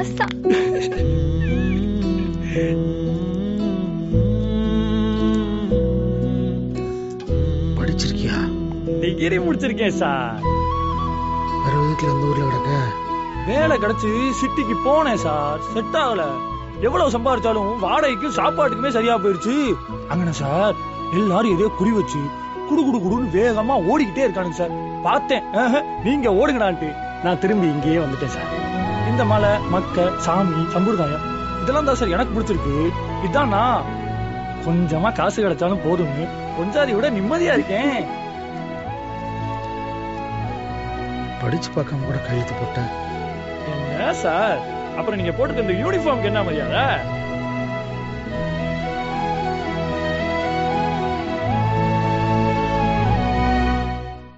ராசா. படிச்சிருக்கியா? Degree முடிச்சிருக்கேன் sir. வேற விதத்துல அந்த ஊர்ல கிடக்க வேலை கிடைச்சு சிட்டிக்கு போனேன் சார். செட் ஆகல. எவ்வளவு சம்பாதிச்சாலும் வாடகைக்கும் சாப்பாட்டுக்குமே சரியா போயிருச்சு. அங்கன சார் எல்லாரும் எதையோ குறி வச்சு குடு குடு குடுன்னு வேகமா ஓடிக்கிட்டே இருக்கானுங்க சார். பார்த்தேன், நீங்க ஓடுங்கடான்ட்டு நான் திரும்பி இங்கேயே வந்துட்டேன் சார். இந்த மலை, மக்க, சாமி, சம்பிரதாயம் இதெல்லாம் தான் சார் எனக்கு பிடிச்சிருக்கு. இதான் நான் கொஞ்சமா காசு கிடைச்சாலும் போதும்னு கொஞ்சாதி விட நிம்மதியா இருக்கேன். படிச்சு பார்க்காம கூட கையெழுத்து போட்டேன். என்ன சார், அப்புறம் நீங்க போட்டுக்க இந்த யூனிஃபார்ம்க்கு என்ன மரியாதை?